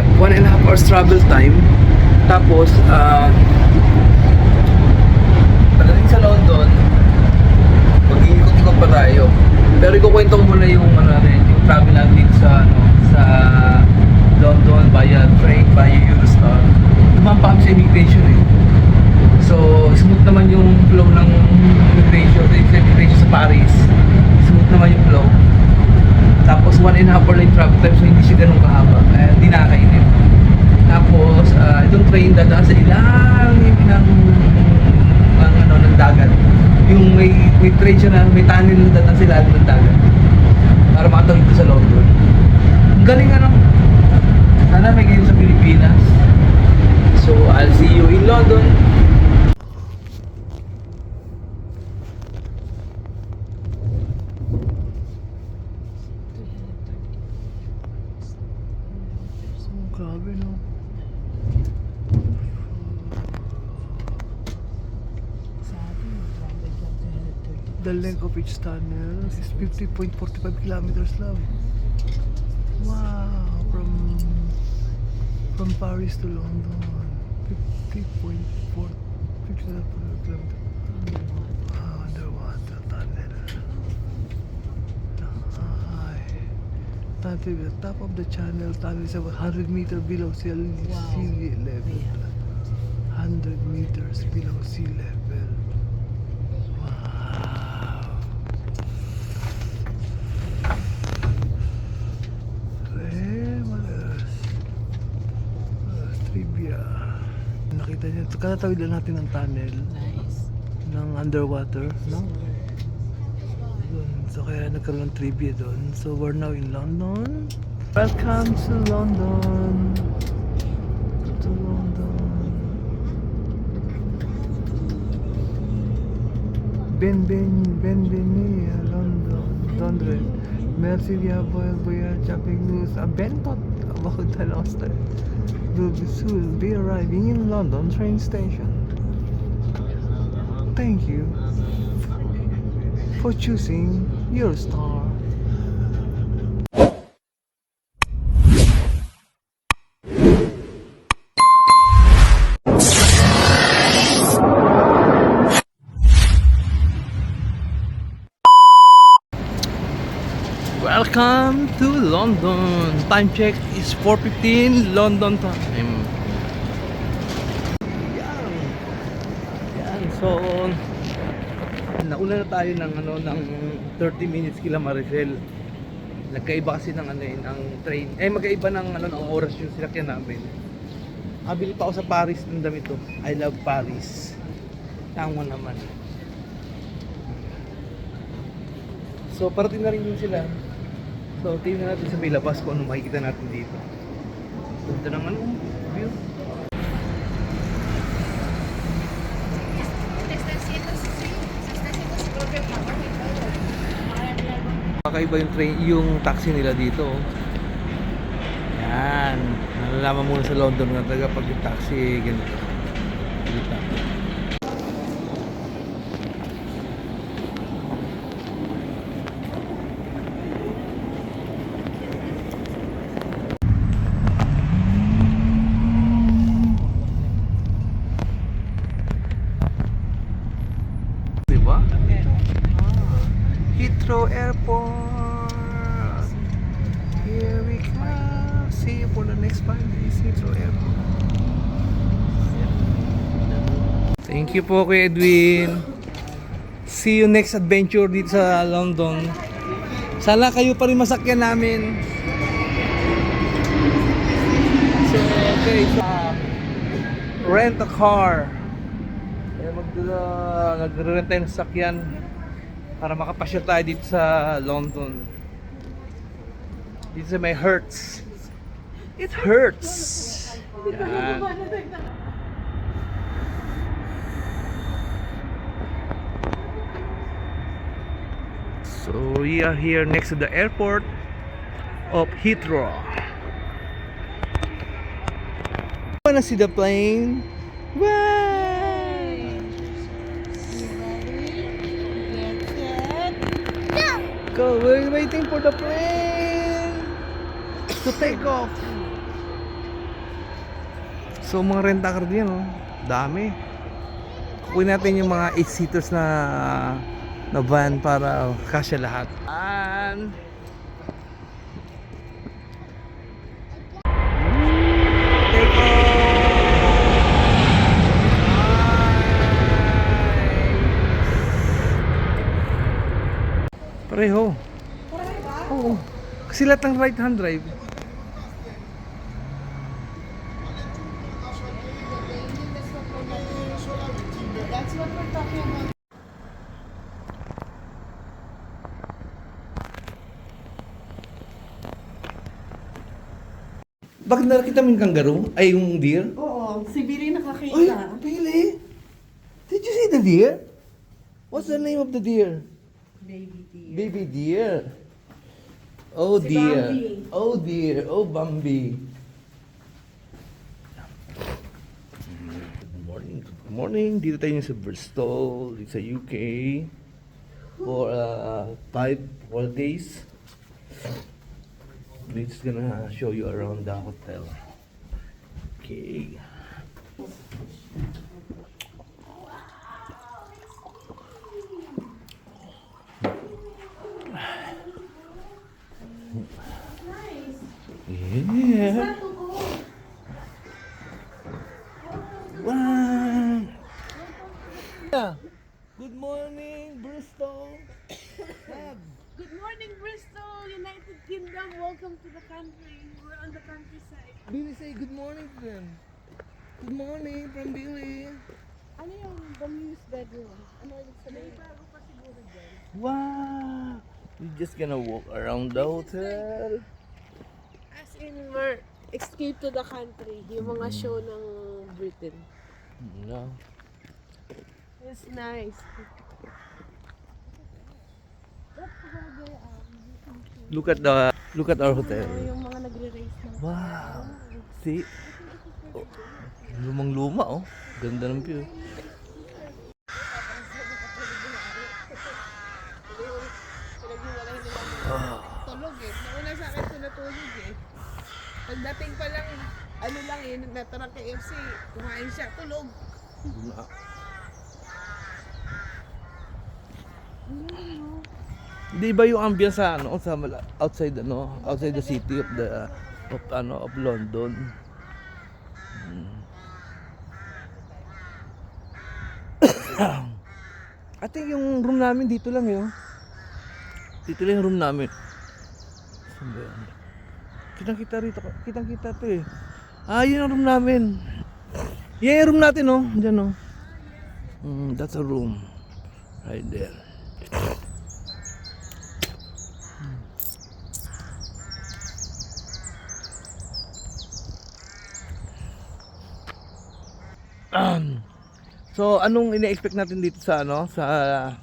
1.5 hours travel time. Tapos, pagdating sa London, mag-iikot-ikot pa tayo. Pero ikukwento ko muna yung yung travel natin sa London via train, via Eurostar. Lumampa kami sa immigration So, smooth naman yung flow ng immigration sa Paris. Smooth naman yung flow. Tapos 1.5 hour lang travel time, so hindi siya ganun kahaba. Kaya hindi nakakainip. Tapos, itong train dadaan sa ilalim ng dagat. Yung may train siya na may tunnel na dadaan sa ilalim ng dagat. Para makatawid ko sa London. Ang galing sana may ganyan sa Pilipinas. So, I'll see you in London. Grabe no. The length of each tunnel is 50.45 kilometers long. Wow, from Paris to London, 50.4 kilometers. Underwater tunnel. At the top of the tunnel is about 100 meters below sea level. 100 meters below sea level. Wow. Trivia. Nakita niyo, katatawid lang natin ng tunnel. Nice. Ng underwater, no? So kaya nagkaroon ng trivia doon. So we're now in London. Welcome to London. To London. Benveni a London. London. Merci d'avoir voyagé avec nous à Bentot about the Nostra. Will soon be arriving in London train station. Thank you for choosing Eurostar. Welcome to London. Time check is 4:15 London time. Yan. So nauna na tayo ng ng 30 minutes kila Maricel. Nagkaiba kasi ng ng train. Magkaiba ng ng oras yung sinakyan namin. Kabili pa ako sa Paris ng damit to. I love Paris. Tama naman. So parating na rin yung sila. So tingnan natin sa may labas kung ano makikita natin dito. Ito ng view. Kakaiba yung train, yung taxi nila dito. Yan. Nalalaman muna sa London nga talaga pag yung taxi ganito. Dito. Diba? Heathrow Airport. Here we come. See you for the next 5 days. Heathrow Airport. Thank you po Kuya Edwin. See you next adventure dito sa London. Sana kayo pa rin masakyan namin. So, okay. Rent a car. Nagre-rent tayo ng sasakyan para makapasyal tayo dito sa London. Dito sa may Hertz. It hurts. Yan. So we are here next to the airport of Heathrow. Wanna see the plane? Wow! Go, we're waiting for the plane to take off. So mga rent-a-car din, oh. Dami. Kunin natin yung mga 8-seaters na van para kasya lahat. And take off. Pareho. Oo. Kasi lahat ng right hand drive. That's what we're talking about. Bakit nakita mo yung kangaroo? Ay, yung deer? Oo, si Billy Ay, nakakita. Billy! Did you see the deer? What's the name of the deer? Baby dear. Baby deer. Oh Si dear. Bambi. Oh dear. Oh Bambi. Good morning. Good morning. Dito tayo sa Bristol, sa UK. For 4 days. We're just gonna show you around the hotel. Okay. Yeah. Wow. Yeah. Good morning, Bristol. Good morning, Bristol, United Kingdom. Welcome to the country. We're on the countryside. Billy, say good morning to them. Good morning from Billy. Ano yung the news bedroom? Ano yung sabihin? May bago pa siguro dyan. Wow. We're just gonna walk around the hotel. As in, we're escape to the country. Yung mga show ng Britain. No. It's nice. Look at our hotel. Yung mga nagre-race ng Wow. See? Oh, lumang-luma oh. Ganda ng view. tulog eh. Nauna sa akin ito natulog eh. Pagdating pa lang, ano lang eh, natara KFC, kumain siya, tulog. Di ba yung ambience sa outside outside the city of of London. I think yung room namin dito lang yun. Dito lang yung room namin. Saan ba yan? Kitang-kita rito. Kitang-kita to eh. Ah, yun ang room namin. Yan yung room natin oh. Diyan oh. That's a room. Right there. So, anong ine-expect natin dito sa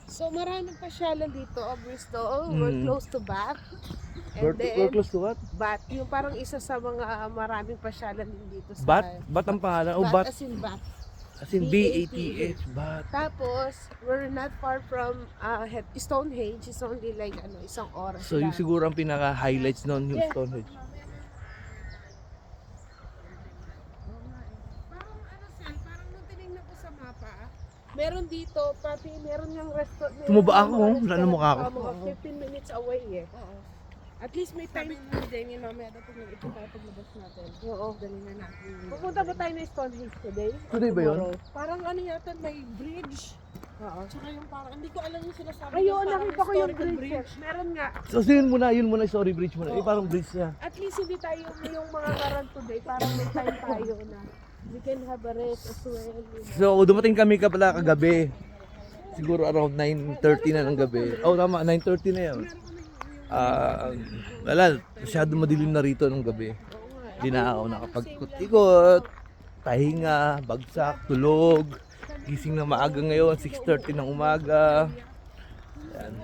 So maraming pasyalan dito, Bristol. We're close to Bath. And we're close to what? Bath, yung parang isa sa mga maraming pasyalan din dito sa Bat ang pangalan? Oh, Bath Bat. as in Bath. As in B-A-T-H. Bat. Tapos, we're not far from Stonehenge. It's only like isang oras So, yung lang. siguro ang pinaka-highlights nun, yung Yes. Stonehenge. Parang nung tinignan ko sa mapa, meron dito, pati meron yung restaurant. Tumaba ako, wala na mukha ko. Mga 15 minutes away eh. At least may time. Sabi ni Jenny, mamaya dapat nag-ito tayo paglabas natin. Oo. Dali na natin. Pupunta ba tayo na Stonehenge today? Today ba yun? Tomorrow? Parang ano yata, may bridge. Oo. Tsaka yung parang, hindi ko alam yung sinasabi. Ayun, parang nakita ko yung historical bridge. Meron nga. So, yun muna, sorry, bridge muna. Eh, parang bridge niya. At least hindi tayo yung mga karan today. Parang may time tayo na we can have a rest as well. So, dumating kami pala kagabi. Siguro around 9:30 na ng gabi. Oh, tama, 9:30 na yun. Wala, masyado madilim na rito nung gabi. Hindi na ako nakapag-ikot-ikot, pahinga, bagsak, tulog. Gising na maaga ngayon, 6:30 ng umaga. Yan.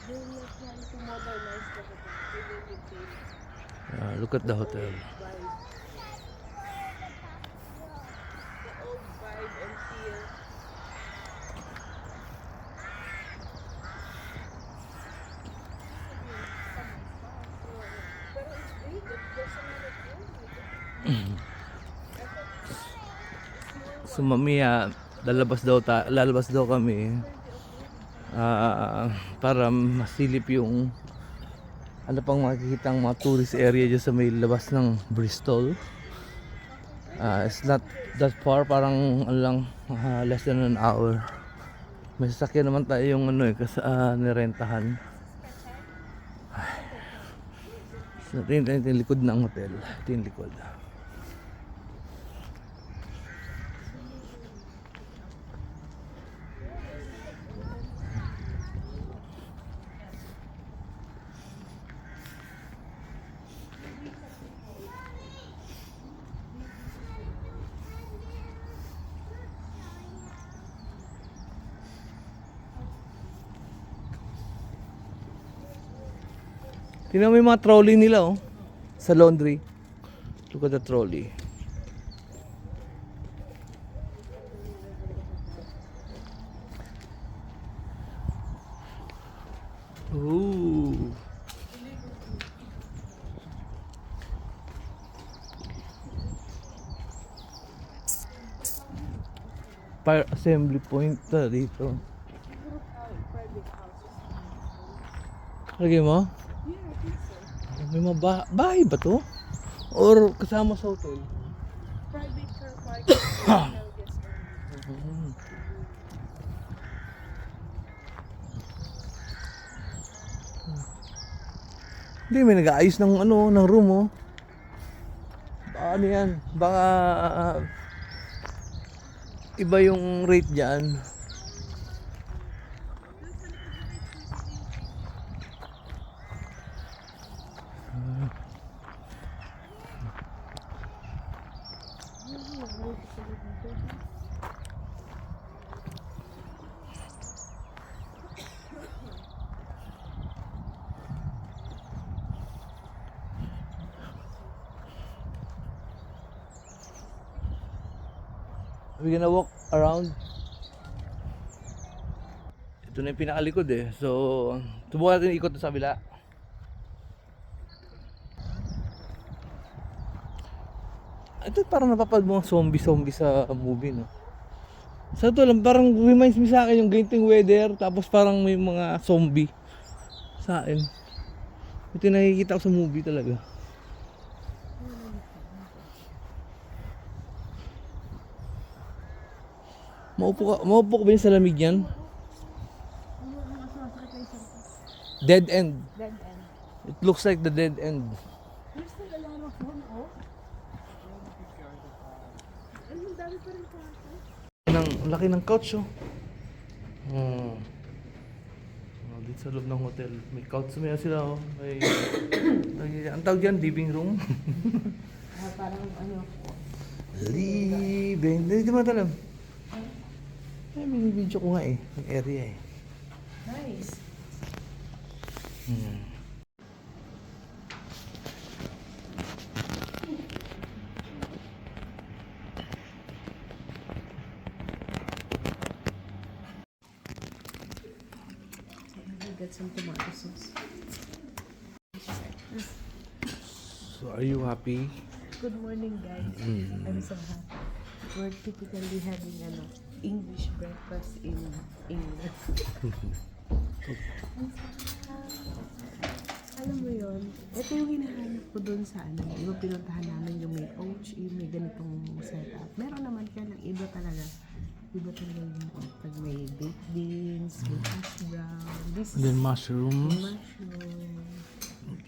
They're not trying to modernize the hotel. They will maintain Look at the hotel. vibe. The old vibe and feel. Pero it's big. There's a lot of room. So mamaya lalabas daw kami para masilip yung ano pang makikitang mga tourist area dyan sa may labas ng Bristol. It's not that far, parang ano lang, less than an hour. May sasakyan naman tayo yung ano nirentahan. So ito yung likod ng hotel. Ito yung likod. Tingnan mo yung mga trolley nila sa laundry. Look at the trolley. Ooh. Fire assembly point dito. Private houses. Lagay mo? Yeah, I think so. May mga bahay ba to? Or kasama sa hotel? Private car parking. Hotel guest only. Hindi, may nag-aayos ng ng room Baka ano yan? Baka iba yung rate dyan. We're gonna walk around. Ito na yung pinakalikod So, subukan natin ikot sa kabila. Ito parang napapad mga zombie sa movie, no? Sa ito lang, parang reminds me sa akin yung ganitong weather, tapos parang may mga zombie sa akin. Ito yung nakikita ko sa movie talaga. Maupo ka ba yun sa lamig yan? Dead end. Dead end. It looks like the dead end. There's still a lot of room, Ang dami pa rin kwarto. Laki ng couch, dito sa loob ng hotel. May couch sila, ang tawag dyan, living room. Parang Living. Hindi mo alam. May video ko nga yung area Nice. Get some tomato sauce. So, are you happy? Good morning, guys. I'm so happy. We're typically having English breakfast in England. Alam mo yun, ito yung hinahanap ko dun sa yung pinuntahan namin yung may oats, yung may ganitong setup. Meron naman kaya ng iba talaga. Iba talaga yung pag may baked beans, may hash brown, this And then mushrooms.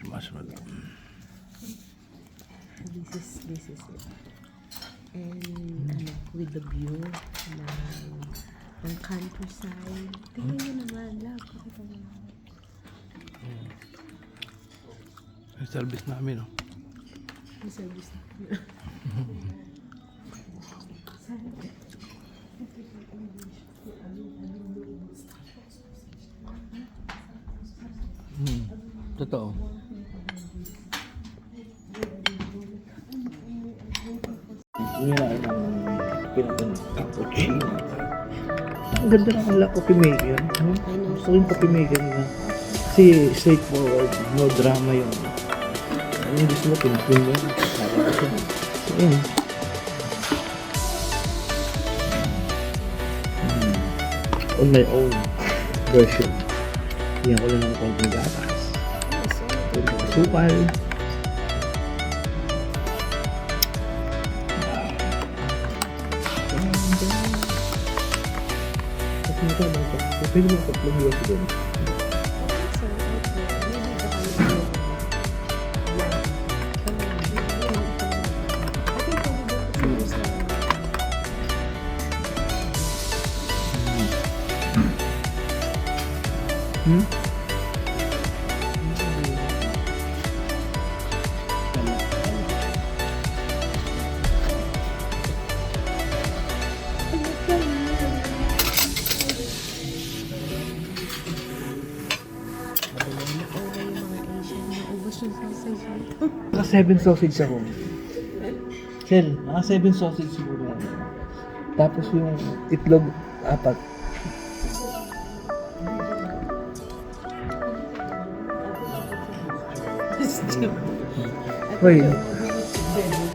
mushroom. This is it. And with the view ng countryside. Tingnan mo naman, love. Pakita mo naman. Yung service namin, Yung service na. Totoo. Ngayon ang pinapanood cappuccino. Ang ganda ng kala coffee maker. Gusto ko yung coffee maker na. Kasi straightforward, no drama yun. Ano yung gusto mo, pinapin mo. Ayun. On my own version. Yan ko lang ng konting gatas. Sukal. Kasi ito lang ito. Pwede mo tatlong yun siguro. Hmm? Naka 7 sausage ako. Sel, naka 7 sausage siguro. Tapos yung itlog, 4. Wait.